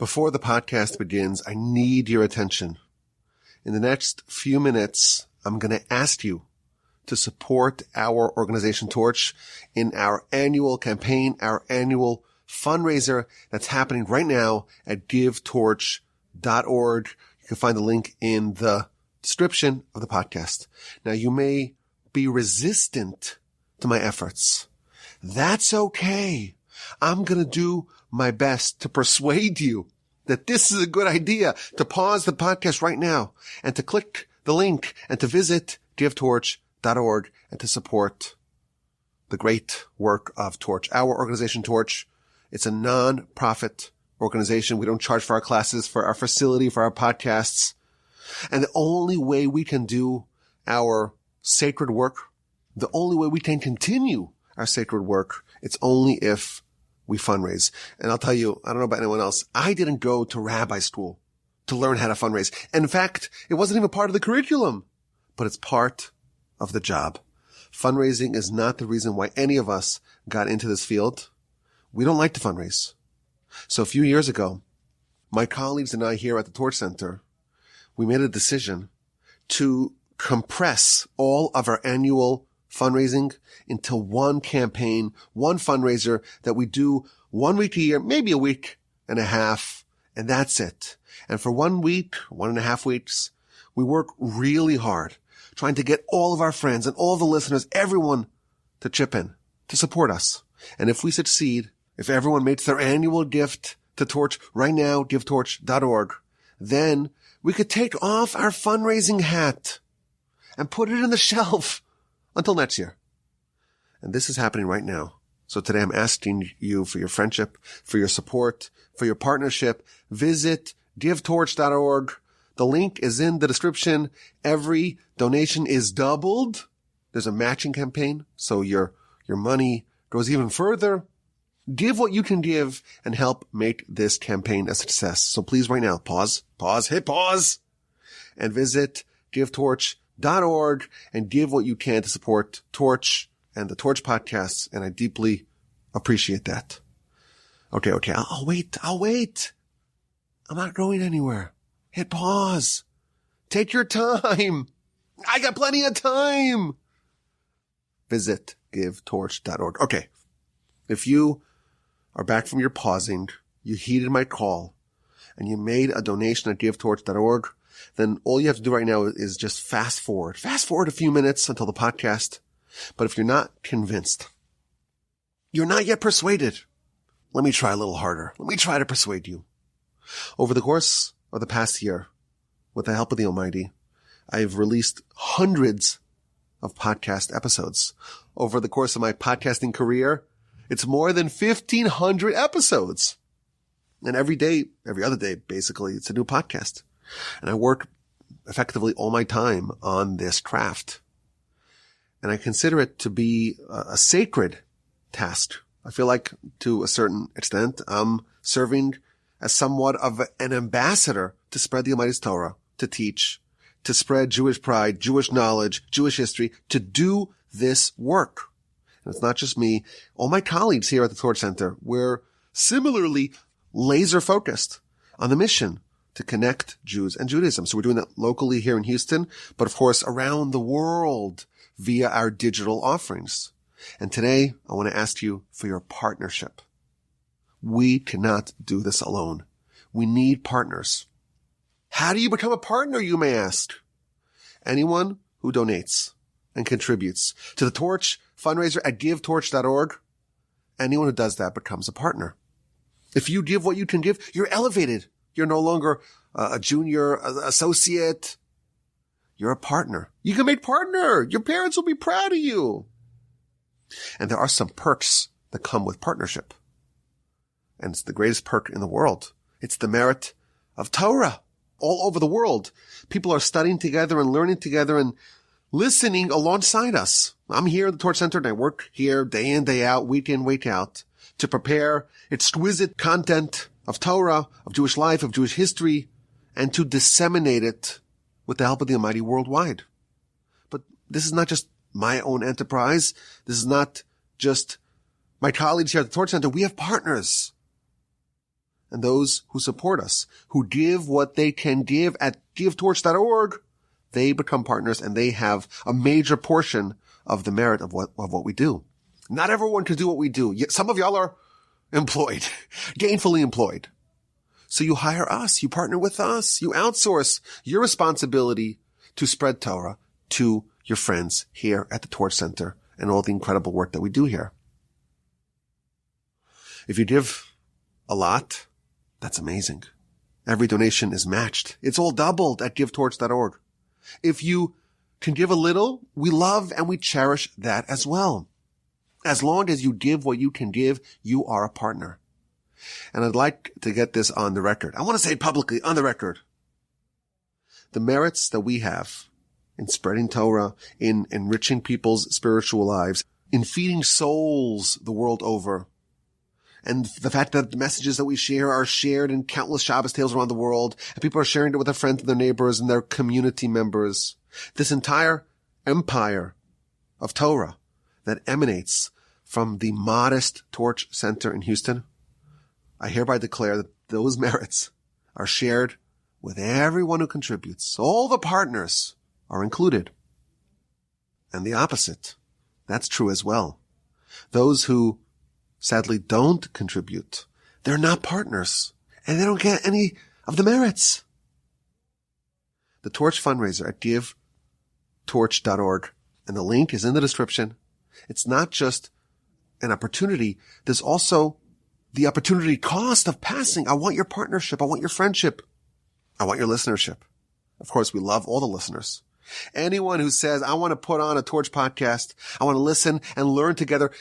Before the podcast begins, I need your attention. In the next few minutes, I'm going to ask you to support our organization Torch in our annual campaign, our annual fundraiser that's happening right now at givetorch.org. You can find the link in the description of the podcast. Now, you may be resistant to my efforts. That's okay. I'm going to do my best to persuade you that this is a good idea, to pause the podcast right now and to click the link and to visit givetorch.org and to support the great work of Torch. Our organization Torch, it's a non-profit organization. We don't charge for our classes, for our facility, for our podcasts. And the only way we can do our sacred work, the only way we can continue our sacred work, it's only if we fundraise. And I'll tell you, I don't know about anyone else, I didn't go to rabbi school to learn how to fundraise. In fact, it wasn't even part of the curriculum, but it's part of the job. Fundraising is not the reason why any of us got into this field. We don't like to fundraise. So a few years ago, my colleagues and I here at the Torch Center, we made a decision to compress all of our annual fundraising into one campaign, one fundraiser that we do 1 week a year, maybe a week and a half, and that's it. And for 1 week, 1.5 weeks, we work really hard trying to get all of our friends and all the listeners, everyone to chip in, to support us. And if we succeed, if everyone makes their annual gift to Torch right now, givetorch.org, then we could take off our fundraising hat and put it in the shelf until next year. And this is happening right now. So today I'm asking you for your friendship, for your support, for your partnership. Visit givetorch.org. The link is in the description. Every donation is doubled. There's a matching campaign, so your money goes even further. Give what you can give and help make this campaign a success. So please right now, hit pause, and visit givetorch.org and give what you can to support Torch and the Torch podcasts. And I deeply appreciate that. Okay. I'll wait. I'm not going anywhere. Hit pause. Take your time. I got plenty of time. Visit givetorch.org. Okay. If you are back from your pausing, you heeded my call, and you made a donation at givetorch.org, then all you have to do right now is just fast forward a few minutes until the podcast. But if you're not convinced, you're not yet persuaded, let me try a little harder. Let me try to persuade you. Over the course of the past year, with the help of the Almighty, I've released hundreds of podcast episodes. Over the course of my podcasting career, it's more than 1,500 episodes. And every other day, basically, it's a new podcast. And I work effectively all my time on this craft. And I consider it to be a sacred task. I feel like, to a certain extent, I'm serving as somewhat of an ambassador to spread the Almighty's Torah, to teach, to spread Jewish pride, Jewish knowledge, Jewish history, to do this work. And it's not just me. All my colleagues here at the Torch Center, we're similarly laser focused on the mission to connect Jews and Judaism. So we're doing that locally here in Houston, but of course around the world via our digital offerings. And today I want to ask you for your partnership. We cannot do this alone. We need partners. How do you become a partner, you may ask? Anyone who donates and contributes to the Torch fundraiser at givetorch.org, anyone who does that becomes a partner. If you give what you can give, you're elevated. You're no longer a junior associate. You're a partner. You can make partner. Your parents will be proud of you. And there are some perks that come with partnership. And it's the greatest perk in the world. It's the merit of Torah. All over the world, people are studying together and learning together and listening alongside us. I'm here at the Torch Center and I work here day in, day out, week in, week out to prepare exquisite content of Torah, of Jewish life, of Jewish history, and to disseminate it with the help of the Almighty worldwide. But this is not just my own enterprise. This is not just my colleagues here at the Torch Center. We have partners. and those who support us, who give what they can give at givetorch.org, they become partners and they have a major portion of the merit of what we do. Not everyone can do what we do. Some of y'all are employed, gainfully employed. So you hire us, you partner with us, you outsource your responsibility to spread Torah to your friends here at the Torch Center and all the incredible work that we do here. If you give a lot, that's amazing. Every donation is matched. It's all doubled at givetorch.org. If you can give a little, we love and we cherish that as well. As long as you give what you can give, you are a partner. And I'd like to get this on the record. I want to say it publicly on the record. The merits that we have in spreading Torah, in enriching people's spiritual lives, in feeding souls the world over, and the fact that the messages that we share are shared in countless Shabbos tales around the world, and people are sharing it with their friends and their neighbors and their community members. This entire empire of Torah that emanates from the modest Torch Center in Houston, I hereby declare that those merits are shared with everyone who contributes. All the partners are included. And the opposite, that's true as well. Those who sadly don't contribute, they're not partners, and they don't get any of the merits. The Torch fundraiser at givetorch.org, and the link is in the description. It's not just an opportunity, there's also the opportunity cost of passing. I want your partnership. I want your friendship. I want your listenership. Of course, we love all the listeners. Anyone who says, I want to put on a Torch podcast, I want to listen and learn together,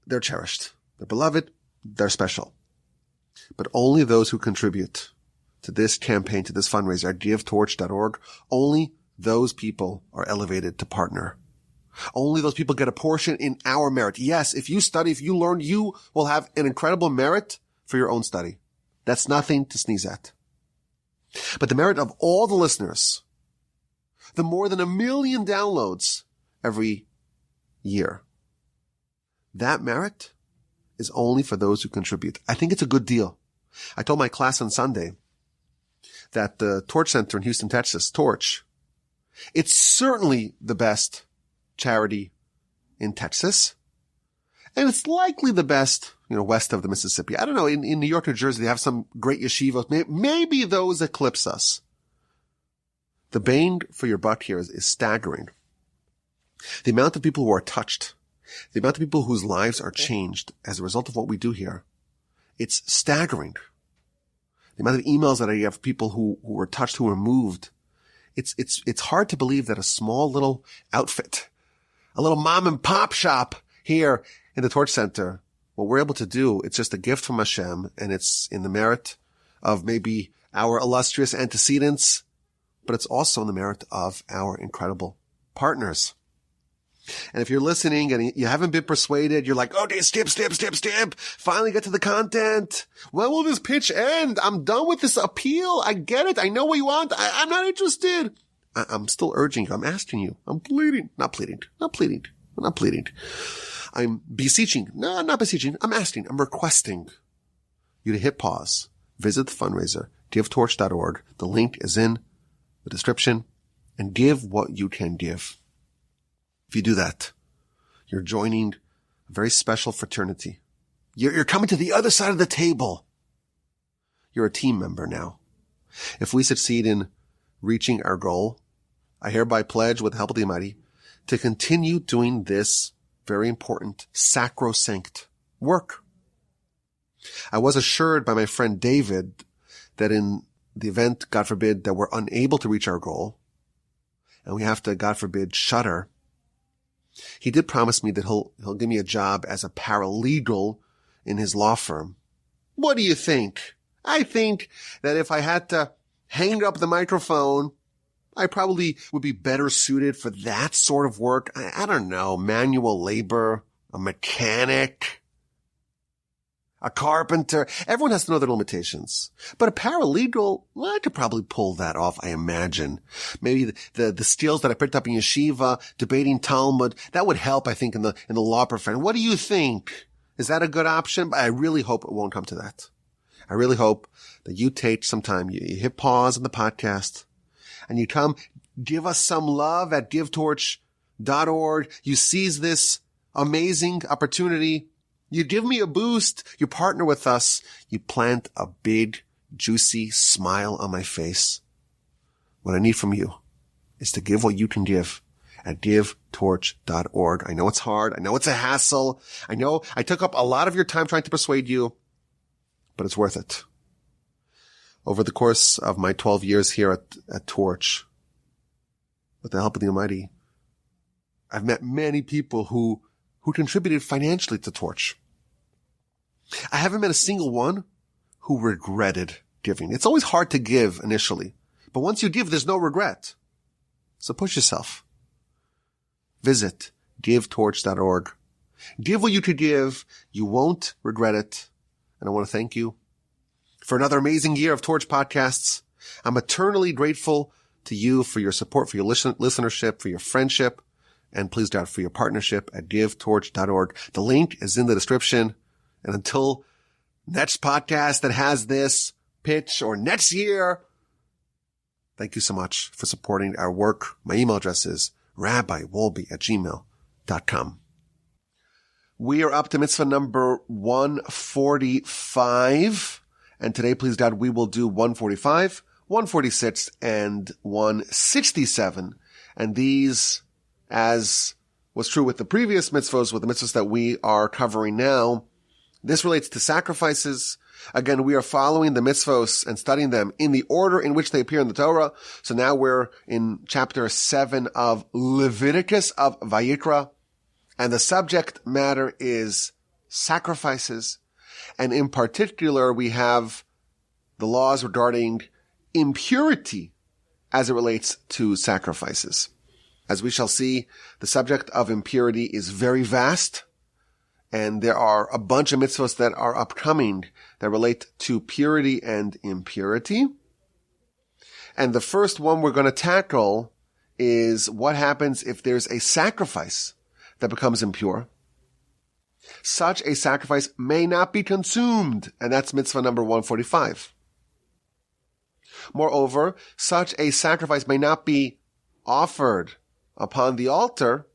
they're cherished. They're beloved. They're special. But only those who contribute to this campaign, to this fundraiser at givetorch.org, only those people are elevated to partner. Only those people get a portion in our merit. Yes, if you study, if you learn, you will have an incredible merit for your own study. That's nothing to sneeze at. But the merit of all the listeners, the more than 1 million downloads every year, that merit is only for those who contribute. I think it's a good deal. I told my class on Sunday that the Torch Center in Houston, Texas, Torch, it's certainly the best charity in Texas. And it's likely the best, west of the Mississippi. I don't know. In New York, New Jersey, they have some great yeshivos. Maybe those eclipse us. The bang for your buck here is staggering. The amount of people who are touched, the amount of people whose lives are changed as a result of what we do here, it's staggering. The amount of emails that I get from people who were touched, who were moved. It's hard to believe that a small little outfit, a little mom and pop shop here in the Torch Center, what we're able to do, it's just a gift from Hashem, and it's in the merit of maybe our illustrious antecedents, but it's also in the merit of our incredible partners. And if you're listening and you haven't been persuaded, you're like, okay, skip. Finally get to the content. When will this pitch end? I'm done with this appeal. I get it. I know what you want. I'm not interested. I'm still urging you. I'm asking you. I'm pleading. Not pleading. I'm beseeching. No, I'm not beseeching. I'm asking. I'm requesting you to hit pause. Visit the fundraiser, givetorch.org. The link is in the description, and give what you can give. If you do that, you're joining a very special fraternity. You're coming to the other side of the table. You're a team member now. If we succeed in reaching our goal, I hereby pledge with the help of the Almighty to continue doing this very important, sacrosanct work. I was assured by my friend David that in the event, God forbid, that we're unable to reach our goal, and we have to, God forbid, shutter, he did promise me that he'll give me a job as a paralegal in his law firm. What do you think? I think that if I had to hang up the microphone, I probably would be better suited for that sort of work. I don't know, manual labor, a mechanic, a carpenter. Everyone has to know their limitations. But a paralegal, well, I could probably pull that off, I imagine. Maybe the skills that I picked up in yeshiva, debating Talmud, that would help, I think, in the law profession. What do you think? Is that a good option? I really hope it won't come to that. I really hope that you take some time, you hit pause on the podcast, and you come give us some love at givetorch.org. You seize this amazing opportunity. You give me a boost. You partner with us. You plant a big, juicy smile on my face. What I need from you is to give what you can give at givetorch.org. I know it's hard. I know it's a hassle. I know I took up a lot of your time trying to persuade you, but it's worth it. Over the course of my 12 years here at Torch, with the help of the Almighty, I've met many people who contributed financially to Torch. I haven't met a single one who regretted giving. It's always hard to give initially, but once you give, there's no regret. So push yourself. Visit givetorch.org. Give what you could give. You won't regret it. And I want to thank you for another amazing year of Torch podcasts. I'm eternally grateful to you for your support, for your listenership, for your friendship, and please God, for your partnership at givetorch.org. The link is in the description. And until next podcast that has this pitch or next year, thank you so much for supporting our work. My email address is rabbiwolbe@gmail.com. We are up to mitzvah number 145. And today, please God, we will do 145, 146, and 167. And these, as was true with the previous mitzvos, with the mitzvahs that we are covering now, this relates to sacrifices. Again, we are following the mitzvos and studying them in the order in which they appear in the Torah. So now we're in chapter 7 of Leviticus of Vayikra. And the subject matter is sacrifices. And in particular, we have the laws regarding impurity as it relates to sacrifices. As we shall see, the subject of impurity is very vast. And there are a bunch of mitzvahs that are upcoming that relate to purity and impurity. And the first one we're going to tackle is what happens if there's a sacrifice that becomes impure. Such a sacrifice may not be consumed, and that's mitzvah number 145. Moreover, such a sacrifice may not be offered upon the altar.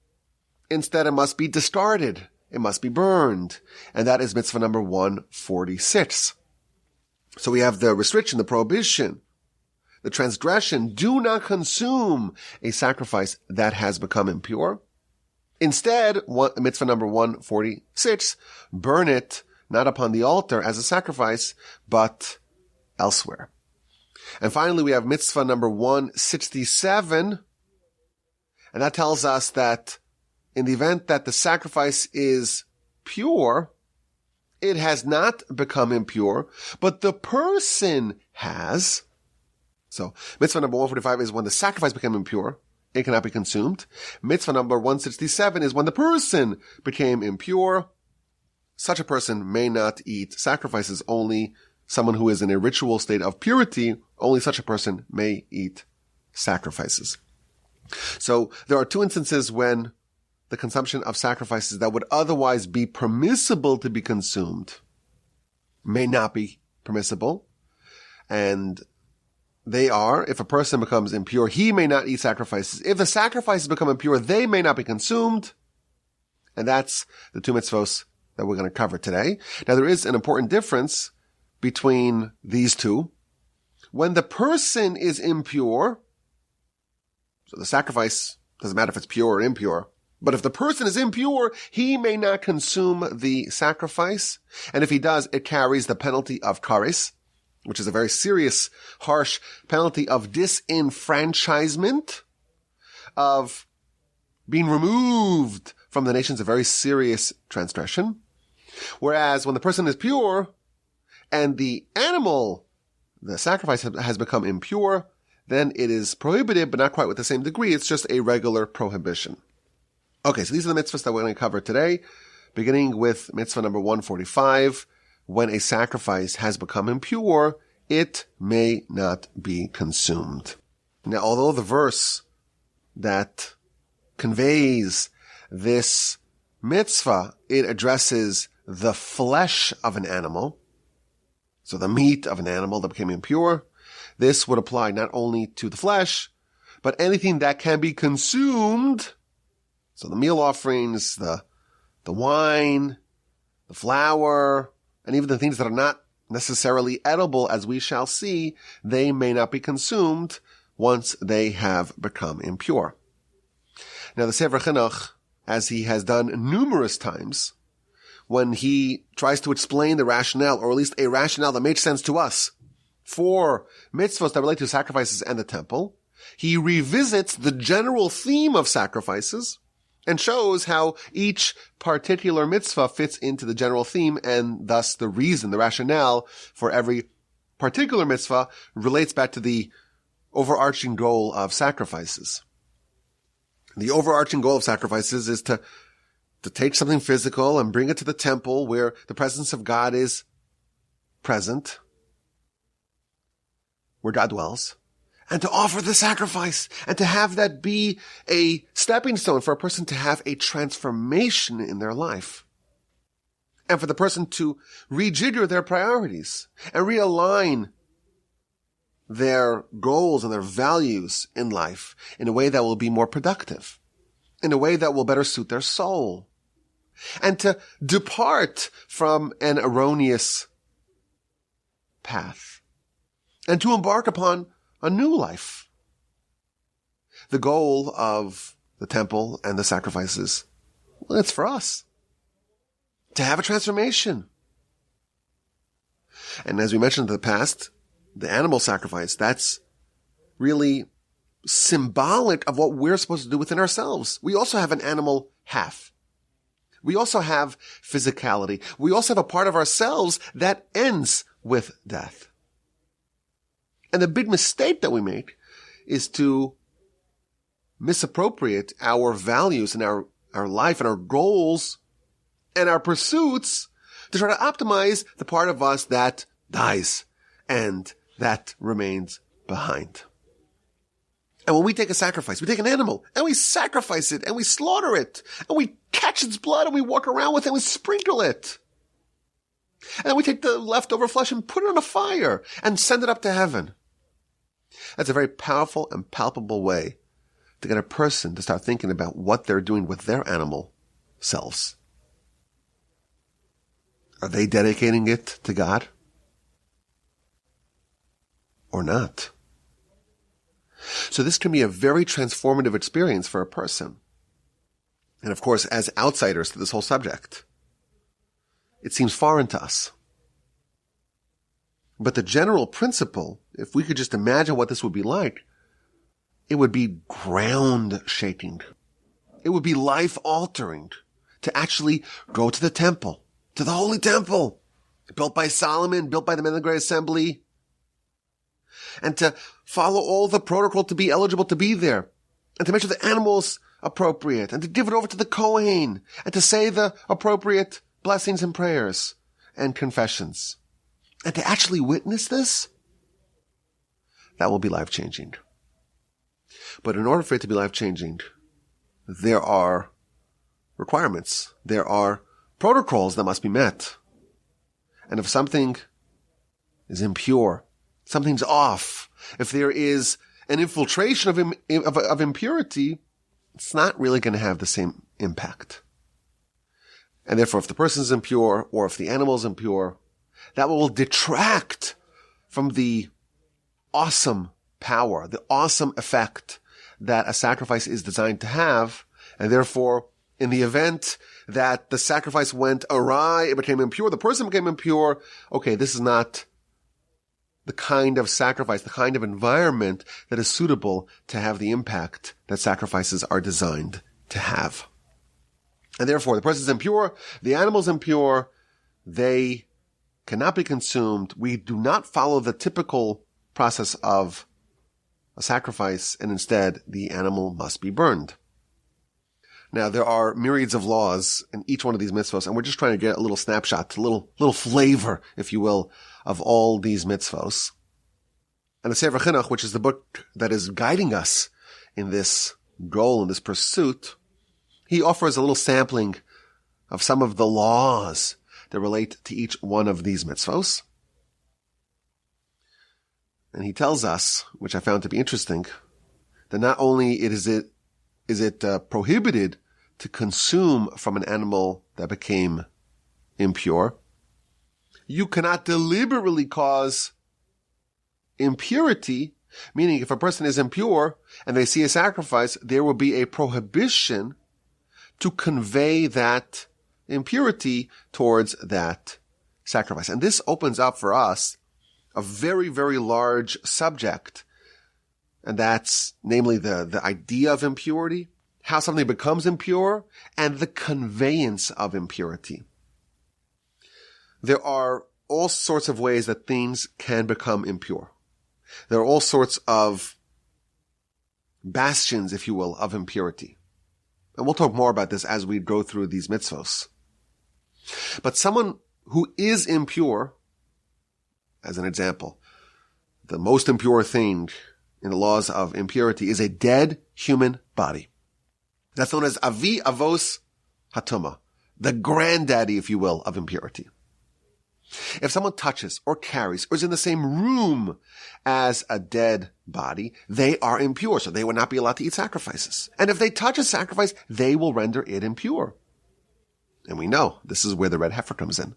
Instead, it must be discarded. It must be burned. And that is mitzvah number 146. So we have the restriction, the prohibition, the transgression. Do not consume a sacrifice that has become impure. Instead, mitzvah number 146, burn it not upon the altar as a sacrifice, but elsewhere. And finally, we have mitzvah number 167. And that tells us that in the event that the sacrifice is pure, it has not become impure, but the person has. So mitzvah number 145 is when the sacrifice became impure, it cannot be consumed. Mitzvah number 167 is when the person became impure. Such a person may not eat sacrifices. Only someone who is in a ritual state of purity, only such a person may eat sacrifices. So there are two instances when the consumption of sacrifices that would otherwise be permissible to be consumed may not be permissible. And they are, if a person becomes impure, he may not eat sacrifices. If the sacrifices become impure, they may not be consumed. And that's the two mitzvos that we're going to cover today. Now, there is an important difference between these two. When the person is impure, so the sacrifice doesn't matter if it's pure or impure, but if the person is impure, he may not consume the sacrifice. And if he does, it carries the penalty of kares, which is a very serious, harsh penalty of disenfranchisement, of being removed from the nation's a very serious transgression. Whereas when the person is pure and the animal, the sacrifice has become impure, then it is prohibited, but not quite with the same degree. It's just a regular prohibition. Okay, so these are the mitzvahs that we're going to cover today, beginning with mitzvah number 145. When a sacrifice has become impure, it may not be consumed. Now, although the verse that conveys this mitzvah, it addresses the flesh of an animal. So the meat of an animal that became impure, this would apply not only to the flesh, but anything that can be consumed. So the meal offerings, the wine, the flour, and even the things that are not necessarily edible, as we shall see, they may not be consumed once they have become impure. Now the Sefer Chinuch, as he has done numerous times, when he tries to explain the rationale, or at least a rationale that makes sense to us, for mitzvos that relate to sacrifices and the temple, he revisits the general theme of sacrifices and shows how each particular mitzvah fits into the general theme, and thus the reason, the rationale for every particular mitzvah relates back to the overarching goal of sacrifices. The overarching goal of sacrifices is to take something physical and bring it to the temple where the presence of God is present, where God dwells, and to offer the sacrifice, and to have that be a stepping stone for a person to have a transformation in their life, and for the person to rejigger their priorities and realign their goals and their values in life in a way that will be more productive, in a way that will better suit their soul, and to depart from an erroneous path, and to embark upon a new life. The goal of the temple and the sacrifices, well, it's for us to have a transformation. And as we mentioned in the past, the animal sacrifice, that's really symbolic of what we're supposed to do within ourselves. We also have an animal half. We also have physicality. We also have a part of ourselves that ends with death. And the big mistake that we make is to misappropriate our values and our life and our goals and our pursuits to try to optimize the part of us that dies and that remains behind. And when we take a sacrifice, we take an animal and we sacrifice it and we slaughter it and we catch its blood and we walk around with it and we sprinkle it. And then we take the leftover flesh and put it on a fire and send it up to heaven. That's a very powerful and palpable way to get a person to start thinking about what they're doing with their animal selves. Are they dedicating it to God or not? So this can be a very transformative experience for a person. And of course, as outsiders to this whole subject, it seems foreign to us. But the general principle, if we could just imagine what this would be like, it would be ground shaking. It would be life altering to actually go to the temple, to the holy temple, built by Solomon, built by the men of the Great Assembly, and to follow all the protocol to be eligible to be there, and to make sure the animal's appropriate, and to give it over to the Kohen, and to say the appropriate blessings and prayers and confessions. And to actually witness this, that will be life-changing. But in order for it to be life-changing, there are requirements. There are protocols that must be met. And if something is impure, something's off, if there is an infiltration of impurity, it's not really going to have the same impact. And therefore, if the person is impure, or if the animal is impure, that will detract from the awesome power, the awesome effect that a sacrifice is designed to have. And therefore, in the event that the sacrifice went awry, it became impure, the person became impure, okay, this is not the kind of sacrifice, the kind of environment that is suitable to have the impact that sacrifices are designed to have. And therefore, the person is impure, the animal is impure, they cannot be consumed. We do not follow the typical process of a sacrifice, and instead the animal must be burned. Now, there are myriads of laws in each one of these mitzvos, and we're just trying to get a little snapshot, a little flavor, if you will, of all these mitzvos. And the Sefer Chinuch, which is the book that is guiding us in this goal, in this pursuit, he offers a little sampling of some of the laws that relate to each one of these mitzvos. And he tells us, which I found to be interesting, that not only is it prohibited to consume from an animal that became impure, you cannot deliberately cause impurity, meaning if a person is impure and they see a sacrifice, there will be a prohibition to convey that impurity towards that sacrifice. And this opens up for us a very, very large subject. And that's namely the idea of impurity, how something becomes impure, and the conveyance of impurity. There are all sorts of ways that things can become impure. There are all sorts of bastions, if you will, of impurity. And we'll talk more about this as we go through these mitzvos. But someone who is impure, as an example, the most impure thing in the laws of impurity is a dead human body. That's known as avi avos hatuma, the granddaddy, if you will, of impurity. If someone touches or carries or is in the same room as a dead body, they are impure, so they will not be allowed to eat sacrifices. And if they touch a sacrifice, they will render it impure. And we know this is where the red heifer comes in.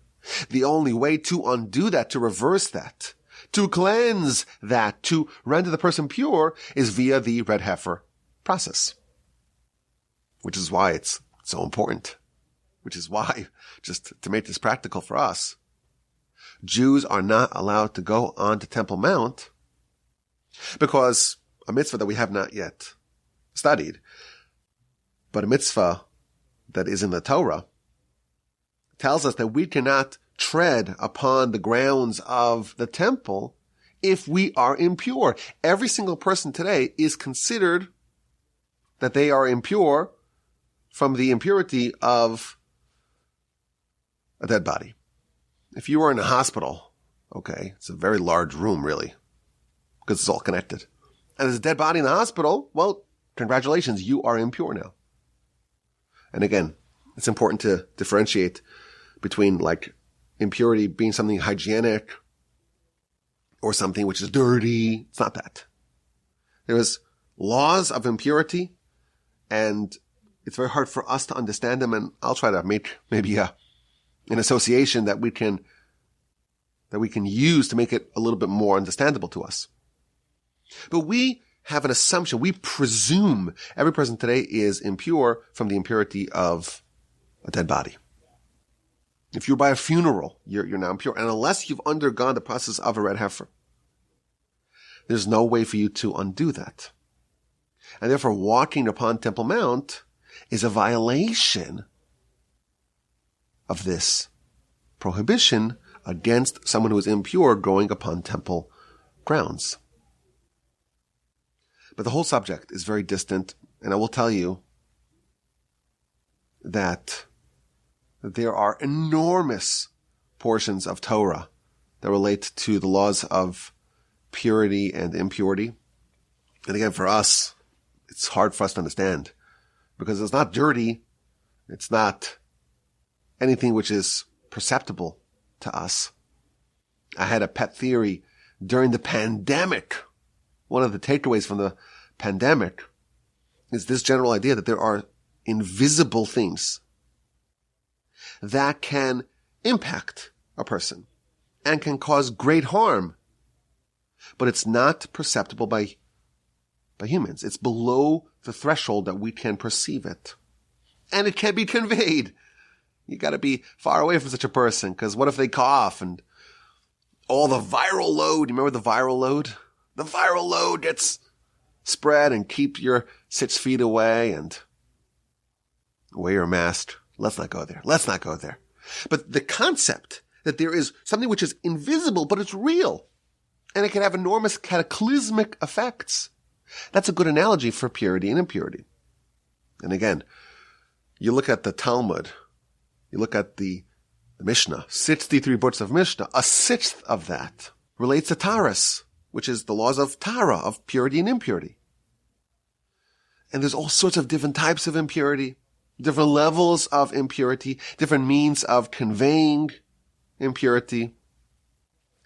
The only way to undo that, to reverse that, to cleanse that, to render the person pure is via the red heifer process. Which is why it's so important. Which is why, just to make this practical for us, Jews are not allowed to go onto Temple Mount because a mitzvah that we have not yet studied, but a mitzvah that is in the Torah, tells us that we cannot tread upon the grounds of the temple if we are impure. Every single person today is considered that they are impure from the impurity of a dead body. If you are in a hospital, okay, it's a very large room, really, because it's all connected. And there's a dead body in the hospital, well, congratulations, you are impure now. And again, it's important to differentiate between like impurity being something hygienic or something which is dirty. It's not that. There is laws of impurity, and it's very hard for us to understand them, and I'll try to make maybe an association that we can use to make it a little bit more understandable to us. But we have an assumption. We presume every person today is impure from the impurity of a dead body. If you're by a funeral, you're now impure. And unless you've undergone the process of a red heifer, there's no way for you to undo that. And therefore, walking upon Temple Mount is a violation of this prohibition against someone who is impure going upon temple grounds. But the whole subject is very distant, and I will tell you that there are enormous portions of Torah that relate to the laws of purity and impurity. And again, for us, it's hard for us to understand because it's not dirty. It's not anything which is perceptible to us. I had a pet theory during the pandemic. One of the takeaways from the pandemic is this general idea that there are invisible things that can impact a person and can cause great harm, but it's not perceptible by humans. It's below the threshold that we can perceive it. And it can be conveyed. You gotta be far away from such a person, because what if they cough and all the viral load, you remember the viral load? The viral load gets spread, and keep your 6 feet away and wear your mask. Let's not go there. Let's not go there. But the concept that there is something which is invisible, but it's real, and it can have enormous cataclysmic effects. That's a good analogy for purity and impurity. And again, you look at the Talmud, you look at the Mishnah, 63 books of Mishnah, a sixth of that relates to Taras, which is the laws of Tara, of purity and impurity. And there's all sorts of different types of impurity, different levels of impurity, different means of conveying impurity.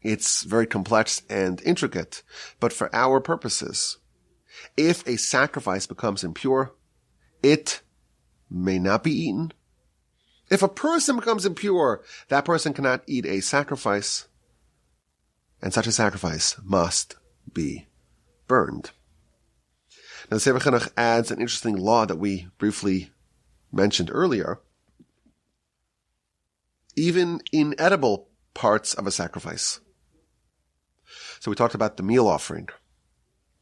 It's very complex and intricate, but for our purposes, if a sacrifice becomes impure, it may not be eaten. If a person becomes impure, that person cannot eat a sacrifice, and such a sacrifice must be burned. Now, the Sefer Chinuch adds an interesting law that we briefly mentioned earlier. Even inedible parts of a sacrifice. So we talked about the meal offering.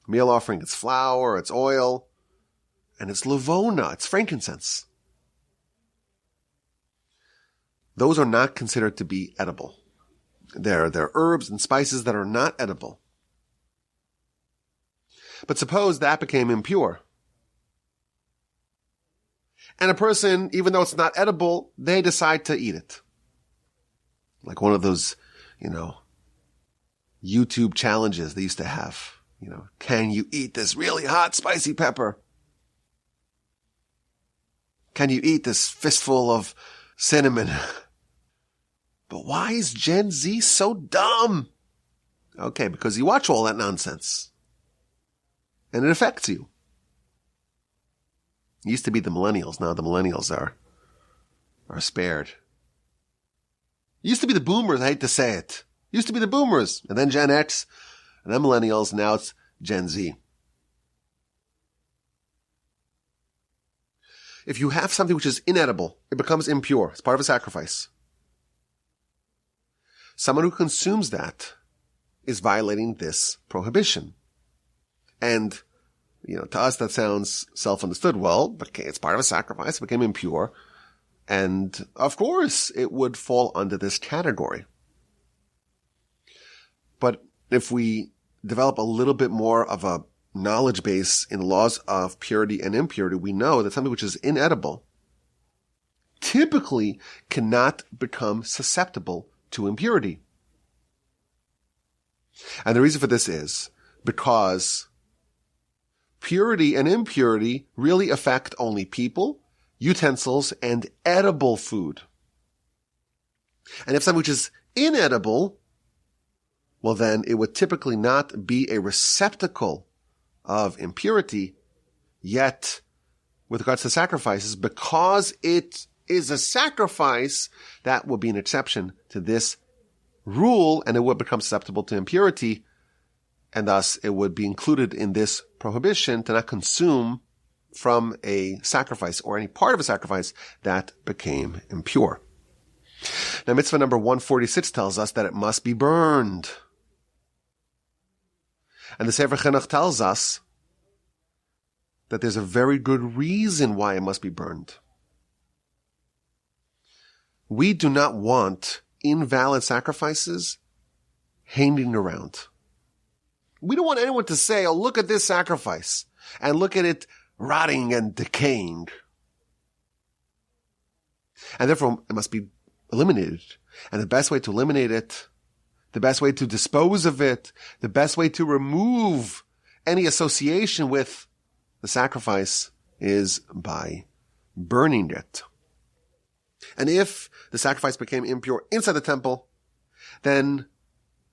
Meal offering, it's flour, it's oil, and it's lavona, it's frankincense. Those are not considered to be edible. They're herbs and spices that are not edible. But suppose that became impure. And a person, even though it's not edible, they decide to eat it. Like one of those, YouTube challenges they used to have. Can you eat this really hot, spicy pepper? Can you eat this fistful of cinnamon? But why is Gen Z so dumb? Okay, because you watch all that nonsense. And it affects you. It used to be the millennials. Now the millennials are spared. It used to be the boomers. I hate to say it. It used to be the boomers. And then Gen X. And then millennials. Now it's Gen Z. If you have something which is inedible, it becomes impure. It's part of a sacrifice. Someone who consumes that is violating this prohibition. And, to us that sounds self-understood. Well, okay, it's part of a sacrifice. It became impure. And, of course, it would fall under this category. But if we develop a little bit more of a knowledge base in laws of purity and impurity, we know that something which is inedible typically cannot become susceptible to impurity. And the reason for this is because purity and impurity really affect only people, utensils, and edible food. And if something which is inedible, well then it would typically not be a receptacle of impurity, yet with regards to sacrifices, because it is a sacrifice, that would be an exception to this rule, and it would become susceptible to impurity, and thus it would be included in this prohibition to not consume from a sacrifice or any part of a sacrifice that became impure. Now, mitzvah number 146 tells us that it must be burned. And the Sefer Chinuch tells us that there's a very good reason why it must be burned. We do not want invalid sacrifices hanging around. We don't want anyone to say, oh, look at this sacrifice, and look at it rotting and decaying. And therefore, it must be eliminated. And the best way to eliminate it, the best way to dispose of it, the best way to remove any association with the sacrifice is by burning it. And if the sacrifice became impure inside the temple, then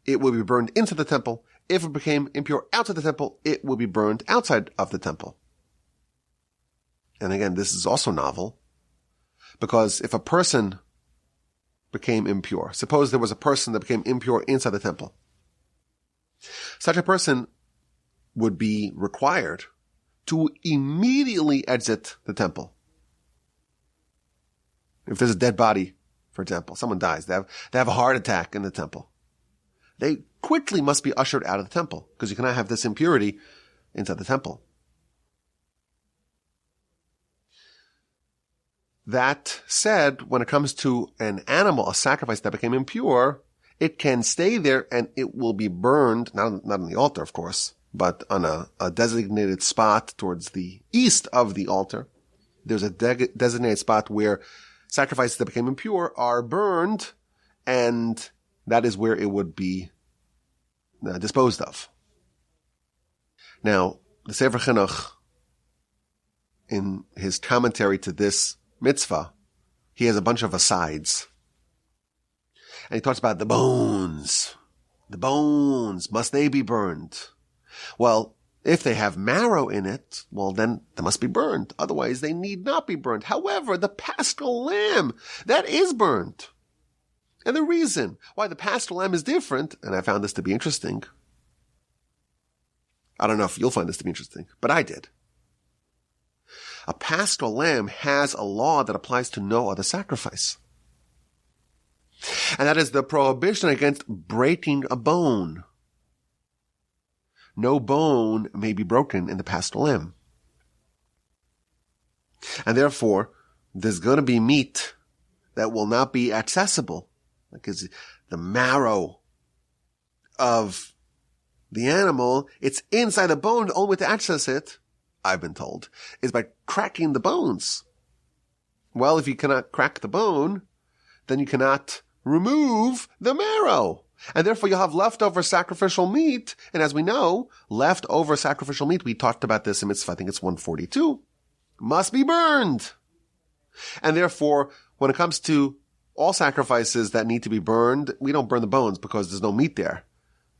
it will be burned into the temple. If it became impure outside the temple, it will be burned outside of the temple. And again, this is also novel, because if a person became impure, suppose there was a person that became impure inside the temple, such a person would be required to immediately exit the temple. If there's a dead body, for example, someone dies, they have a heart attack in the temple, they quickly must be ushered out of the temple, because you cannot have this impurity inside the temple. That said, when it comes to an animal, a sacrifice that became impure, it can stay there and it will be burned, not on the altar, of course, but on a designated spot towards the east of the altar. There's a designated spot where sacrifices that became impure are burned, and that is where it would be disposed of. Now, the Sefer Chinuch, in his commentary to this mitzvah, he has a bunch of asides. And he talks about the bones, The bones, must they be burned? Well, if they have marrow in it, well, then they must be burned. Otherwise, they need not be burned. However, the paschal lamb, that is burned. And the reason why the paschal lamb is different, and I found this to be interesting. I don't know if you'll find this to be interesting, but I did. A paschal lamb has a law that applies to no other sacrifice. And that is the prohibition against breaking a bone. No bone may be broken in the paschal lamb. And therefore, there's going to be meat that will not be accessible, because the marrow of the animal, it's inside the bone. The only way to access it, I've been told, is by cracking the bones. Well, if you cannot crack the bone, then you cannot remove the marrow. And therefore you'll have leftover sacrificial meat. And as we know, leftover sacrificial meat, we talked about this in Mitzvah, I think it's 142, must be burned. And therefore, when it comes to all sacrifices that need to be burned, we don't burn the bones because there's no meat there.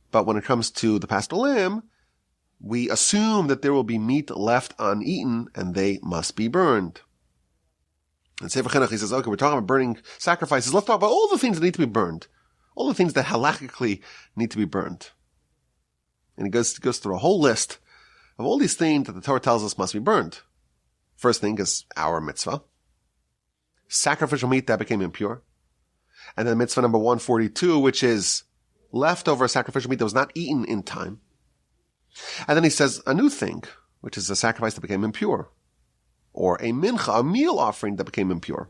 But when it comes to the paschal lamb, we assume that there will be meat left uneaten and they must be burned. And Sefer Chinuch, he says, okay, we're talking about burning sacrifices. Let's talk about all the things that need to be burned. All the things that halakhically need to be burned. And he goes through a whole list of all these things that the Torah tells us must be burned. First thing is our mitzvah. Sacrificial meat that became impure. And then mitzvah number 142, which is leftover sacrificial meat that was not eaten in time. And then he says a new thing, which is a sacrifice that became impure. Or a mincha, a meal offering that became impure.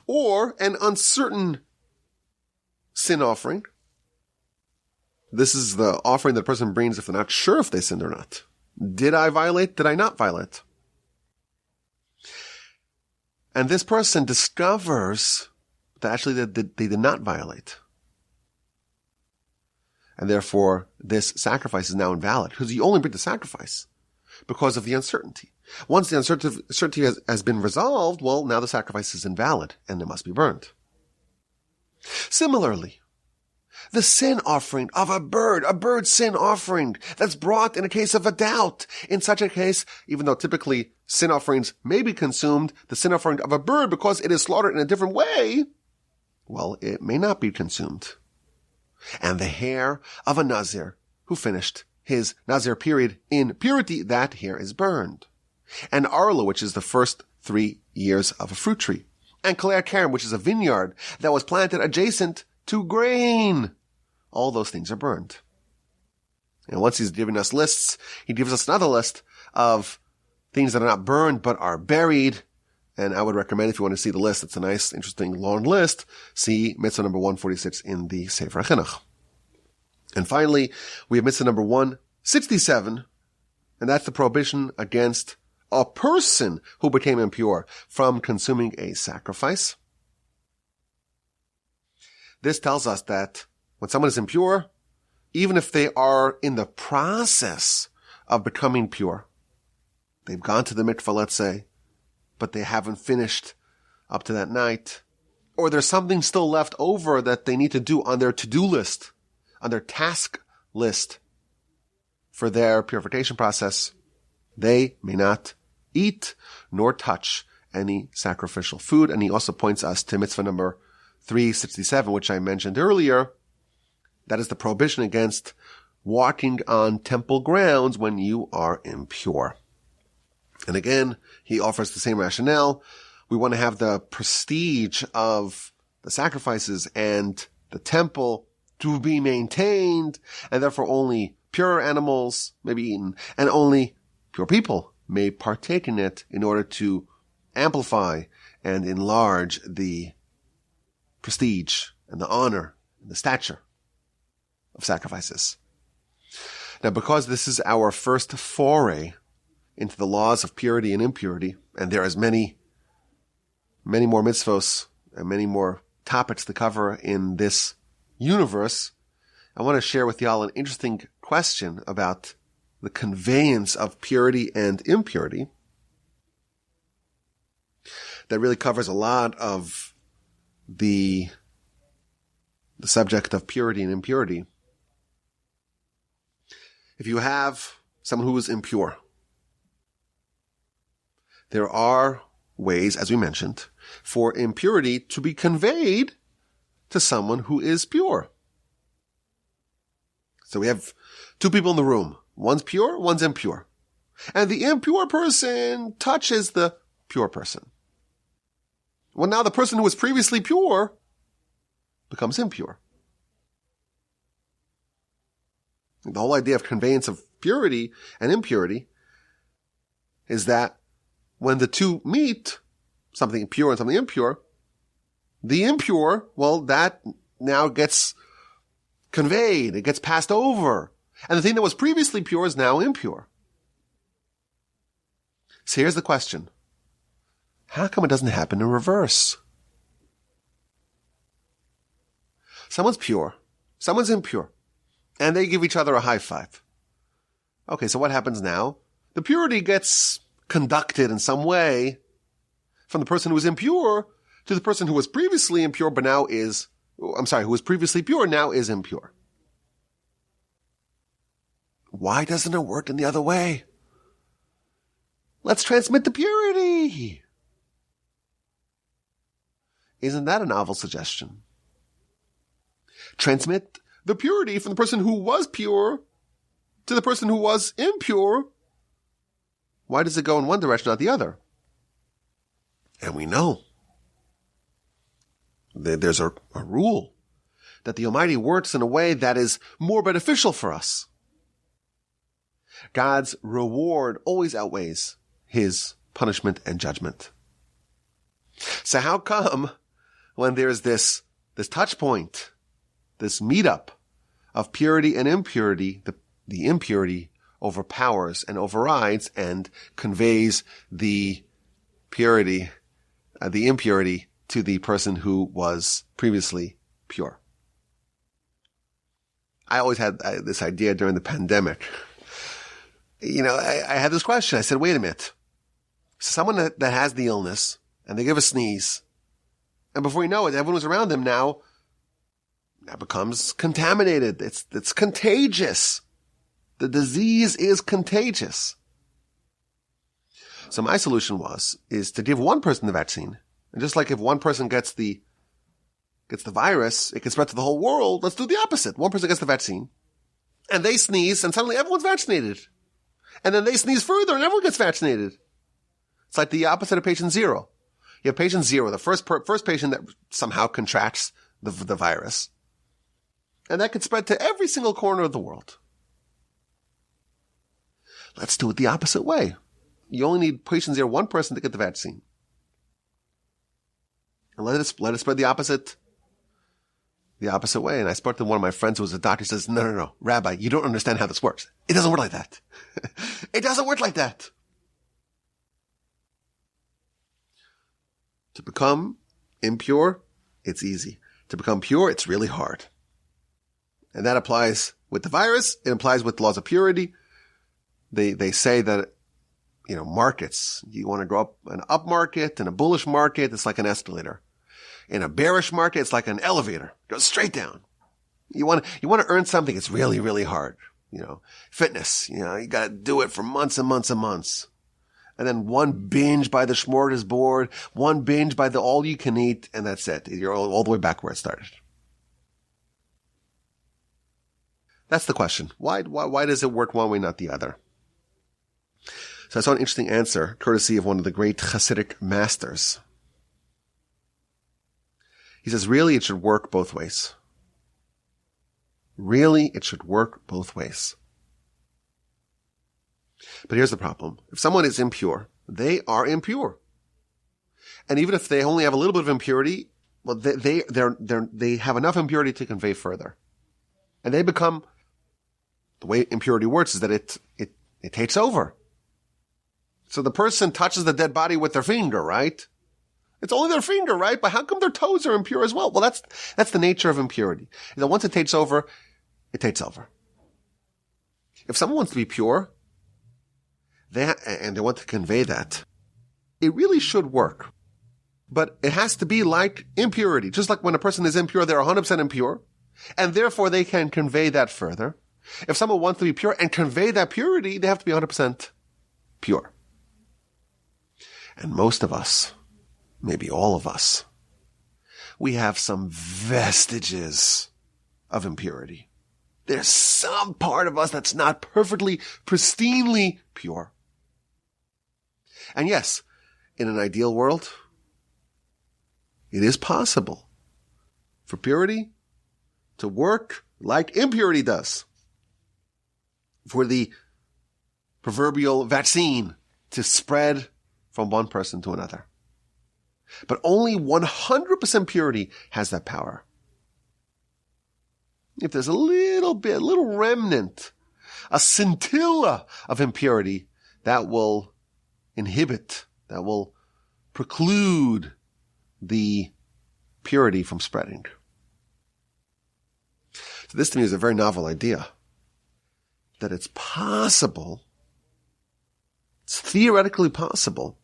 Or an uncertain sin offering. This is the offering that a person brings if they're not sure if they sinned or not. Did I violate? Did I not violate? And this person discovers that actually they did not violate. And therefore, this sacrifice is now invalid because you only bring the sacrifice because of the uncertainty. Once the uncertainty has been resolved, well, now the sacrifice is invalid and it must be burned. Similarly, the sin offering of a bird sin offering that's brought in a case of a doubt. In such a case, even though typically sin offerings may be consumed, the sin offering of a bird, because it is slaughtered in a different way, well, it may not be consumed. And the hair of a Nazir who finished his Nazir period in purity, that hair is burned. And Arla, which is the first 3 years of a fruit tree. And Kalei Karim, which is a vineyard that was planted adjacent to grain. All those things are burned. And once he's giving us lists, he gives us another list of things that are not burned but are buried. And I would recommend, if you want to see the list, it's a nice, interesting, long list, see mitzvah number 146 in the Sefer Chinuch. And finally, we have mitzvah number 167, and that's the prohibition against a person who became impure from consuming a sacrifice. This tells us that when someone is impure, even if they are in the process of becoming pure, they've gone to the mikvah, let's say, but they haven't finished up to that night, or there's something still left over that they need to do on their to-do list, on their task list for their purification process, they may not eat nor touch any sacrificial food. And he also points us to mitzvah number 367, which I mentioned earlier. That is the prohibition against walking on temple grounds when you are impure. And again, he offers the same rationale. We want to have the prestige of the sacrifices and the temple to be maintained, and therefore only pure animals may be eaten, and only pure people may partake in it in order to amplify and enlarge the prestige and the honor and the stature of sacrifices. Now, because this is our first foray into the laws of purity and impurity, and there is many more mitzvos and many more topics to cover in this universe, I want to share with y'all an interesting question about the conveyance of purity and impurity that really covers a lot of the subject of purity and impurity if you have someone who is impure, there are ways, as we mentioned, for impurity to be conveyed to someone who is pure. So we have two people in the room. One's pure, one's impure. And the impure person touches the pure person. Well, now the person who was previously pure becomes impure. The whole idea of conveyance of purity and impurity is that when the two meet, something pure and something impure, the impure, well, that now gets conveyed. It gets passed over. And the thing that was previously pure is now impure. So here's the question. How come it doesn't happen in reverse? Someone's pure. Someone's impure. And they give each other a high five. Okay, so what happens now? The purity gets conducted in some way from the person who was impure to the person who was previously impure but now is, who was previously pure now is impure. Why doesn't it work in the other way? Let's transmit the purity. Isn't that a novel suggestion? Transmit the purity from the person who was pure to the person who was impure. Why does it go in one direction, not the other? And we know that there's a rule that the Almighty works in a way that is more beneficial for us. God's reward always outweighs his punishment and judgment. So how come when there's this touch point, this meetup of purity and impurity, the impurity overpowers and overrides and conveys the purity, the impurity to the person who was previously pure? I always had this idea during the pandemic. I had this question. I said, wait a minute. Someone that has the illness and they give a sneeze, and before you know it, everyone who's around them now becomes contaminated. It's contagious. The disease is contagious. So my solution is to give one person the vaccine. And just like if one person gets the virus, it can spread to the whole world. Let's do the opposite. One person gets the vaccine and they sneeze and suddenly everyone's vaccinated. And then they sneeze further and everyone gets vaccinated. It's like the opposite of patient zero. You have patient zero, the first patient that somehow contracts the virus. And that could spread to every single corner of the world. Let's do it the opposite way. You only need patient zero, one person to get the vaccine. And let it spread the opposite way. And I spoke to one of my friends who was a doctor. He says, no, Rabbi, you don't understand how this works. It doesn't work like that. It doesn't work like that. To become impure, it's easy. To become pure, it's really hard. And that applies with the virus. It applies with laws of purity. They say that, markets, you want to grow up an up market and a bullish market, it's like an escalator. In a bearish market, it's like an elevator. It goes straight down. You want to earn something, it's really, really hard. Fitness, you got to do it for months and months and months. And then one binge by the smorgasbord, one binge by the all you can eat, and that's it. You're all the way back where it started. That's the question. Why does it work one way, not the other? So I saw an interesting answer, courtesy of one of the great Hasidic masters. He says, really, it should work both ways. Really, it should work both ways. But here's the problem. If someone is impure, they are impure. And even if they only have a little bit of impurity, well, they have enough impurity to convey further. And they become, the way impurity works is that it takes over. So the person touches the dead body with their finger, right? It's only their finger, right? But how come their toes are impure as well? Well, that's the nature of impurity. Once it takes over, it takes over. If someone wants to be pure, and they want to convey that, it really should work. But it has to be like impurity. Just like when a person is impure, they're 100% impure. And therefore they can convey that further. If someone wants to be pure and convey that purity, they have to be 100% pure. And most of us, maybe all of us, we have some vestiges of impurity. There's some part of us that's not perfectly, pristinely pure. And yes, in an ideal world, it is possible for purity to work like impurity does. For the proverbial vaccine to spread from one person to another. But only 100% purity has that power. If there's a little bit, a little remnant, a scintilla of impurity, that will inhibit, that will preclude the purity from spreading. So this to me is a very novel idea. That it's possible, it's theoretically possible,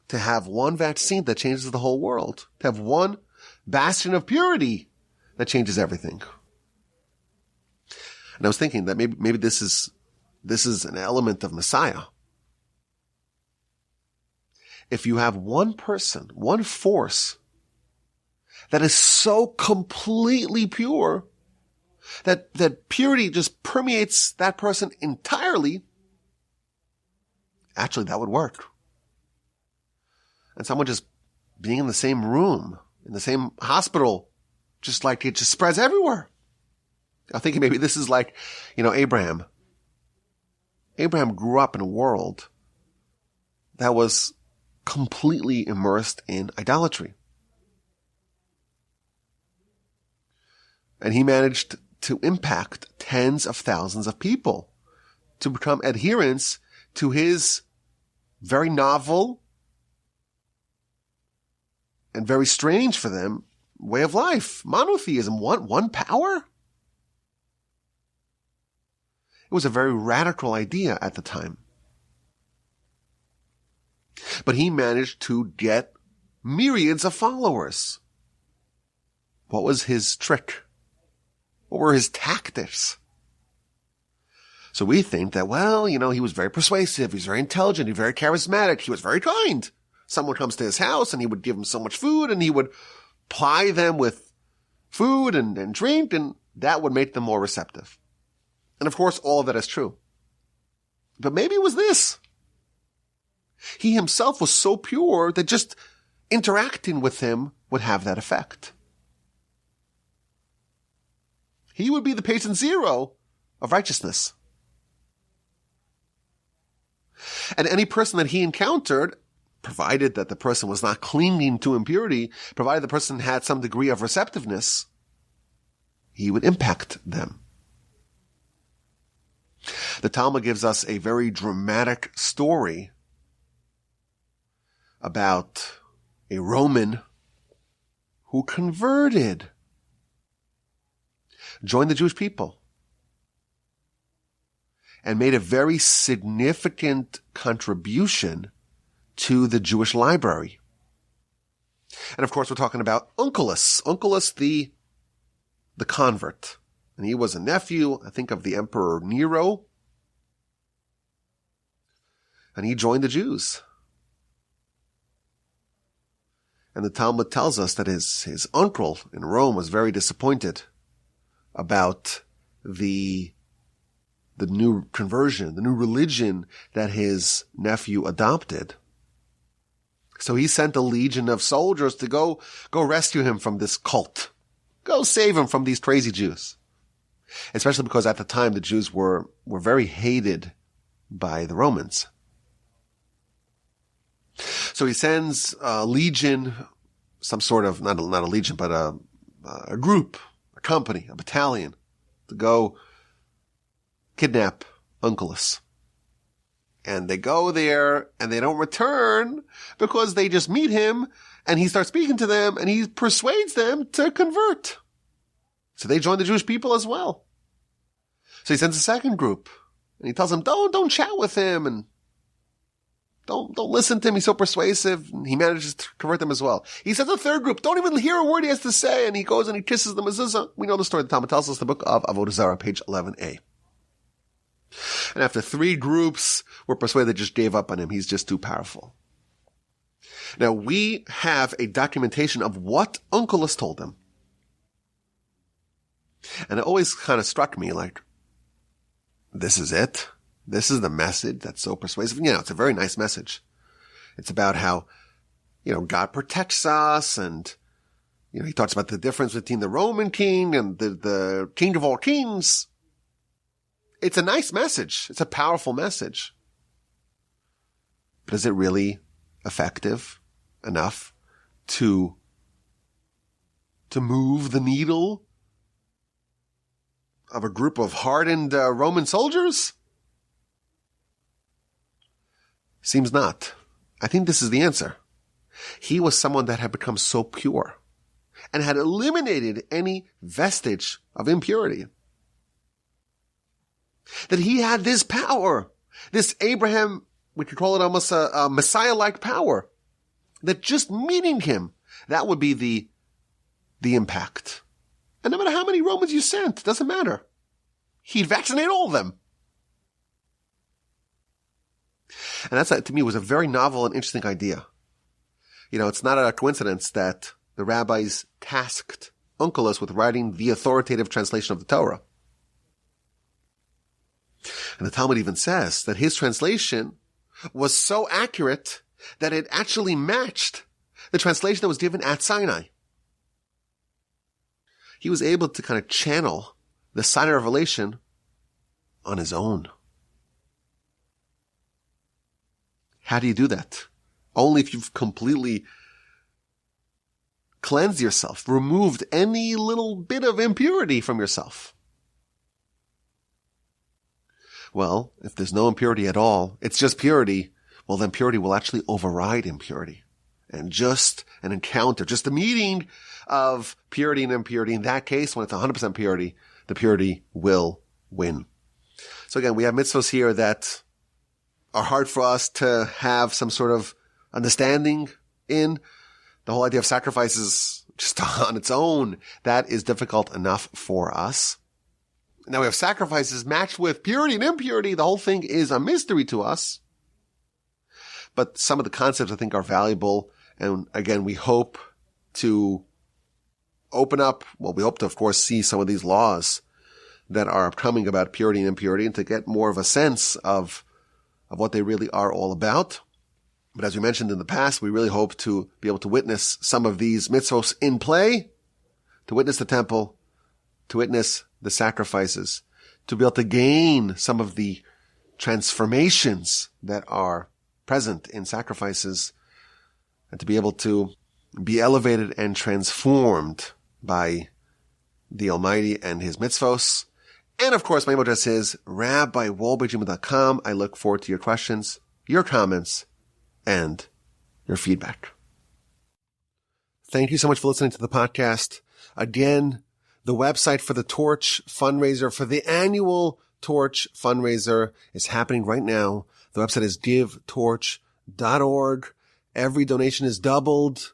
to have one vaccine that changes the whole world, to have one bastion of purity that changes everything. And I was thinking that maybe this is an element of Messiah. If you have one person, one force that is so completely pure that purity just permeates that person entirely, actually that would work. And someone just being in the same room, in the same hospital, just like it just spreads everywhere. I'm thinking maybe this is like, Abraham. Abraham grew up in a world that was completely immersed in idolatry. And he managed to impact tens of thousands of people to become adherents to his very novel and very strange for them way of life. Monotheism, one power. It was a very radical idea at the time. But he managed to get myriads of followers. What was his trick? What were his tactics? So we think that, he was very persuasive, he was very intelligent, he was very charismatic, he was very kind. Someone comes to his house and he would give them so much food and he would ply them with food and drink, and that would make them more receptive. And of course, all of that is true. But maybe it was this. He himself was so pure that just interacting with him would have that effect. He would be the patient zero of righteousness. And any person that he encountered, provided that the person was not clinging to impurity, provided the person had some degree of receptiveness, he would impact them. The Talmud gives us a very dramatic story about a Roman who converted, joined the Jewish people, and made a very significant contribution to the Jewish library. And of course, we're talking about Onkelos, the convert. And he was a nephew, I think, of the Emperor Nero. And he joined the Jews. And the Talmud tells us that his uncle in Rome was very disappointed about the new conversion, the new religion that his nephew adopted. So he sent a legion of soldiers to go rescue him from this cult. Go save him from these crazy Jews. Especially because at the time the Jews were very hated by the Romans. So he sends a legion, some sort of, not a legion, but a group, a company, a battalion, to go kidnap Onkelos. And they go there and they don't return because they just meet him and he starts speaking to them and he persuades them to convert. So they join the Jewish people as well. So he sends a second group and he tells them, don't chat with him and Don't listen to him. He's so persuasive. He manages to convert them as well. He says the third group, don't even hear a word he has to say. And he goes and he kisses the mezuzah. We know the story. The Talmud tells us, the book of Avodah Zarah, page 11a. And after 3 groups were persuaded, they just gave up on him. He's just too powerful. Now, we have a documentation of what Onkelos told them. And it always kind of struck me like, this is it. This is the message that's so persuasive. It's a very nice message. It's about how, God protects us, and, he talks about the difference between the Roman king and the king of all kings. It's a nice message. It's a powerful message. But is it really effective enough to move the needle of a group of hardened Roman soldiers? Seems not. I think this is the answer. He was someone that had become so pure and had eliminated any vestige of impurity, that he had this power, this Abraham, we could call it almost a Messiah-like power, that just meeting him, that would be the impact. And no matter how many Romans you sent, it doesn't matter. He'd vaccinate all of them. And that, to me, was a very novel and interesting idea. It's not a coincidence that the rabbis tasked Onkelos with writing the authoritative translation of the Torah. And the Talmud even says that his translation was so accurate that it actually matched the translation that was given at Sinai. He was able to kind of channel the Sinai revelation on his own. How do you do that? Only if you've completely cleansed yourself, removed any little bit of impurity from yourself. Well, if there's no impurity at all, it's just purity, well, then purity will actually override impurity. And just an encounter, just a meeting of purity and impurity, in that case, when it's 100% purity, the purity will win. So again, we have mitzvos here that are hard for us to have some sort of understanding in. The whole idea of sacrifices just on its own, that is difficult enough for us. Now we have sacrifices matched with purity and impurity. The whole thing is a mystery to us. But some of the concepts I think are valuable. And again, we hope to open up, we hope to, of course, see some of these laws that are coming about purity and impurity, and to get more of a sense of what they really are all about. But as we mentioned in the past, we really hope to be able to witness some of these mitzvos in play, to witness the temple, to witness the sacrifices, to be able to gain some of the transformations that are present in sacrifices, and to be able to be elevated and transformed by the Almighty and His mitzvos. And of course, my email address is rabbiwolbe@gmail.com. I look forward to your questions, your comments, and your feedback. Thank you so much for listening to the podcast. Again, the website for the Torch fundraiser, for the annual Torch fundraiser, is happening right now. The website is givetorch.org. Every donation is doubled.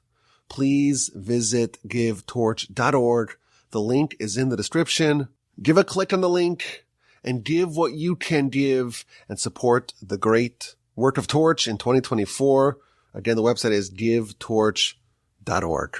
Please visit givetorch.org. The link is in the description. Give a click on the link and give what you can give and support the great work of Torch in 2024. Again, the website is givetorch.org.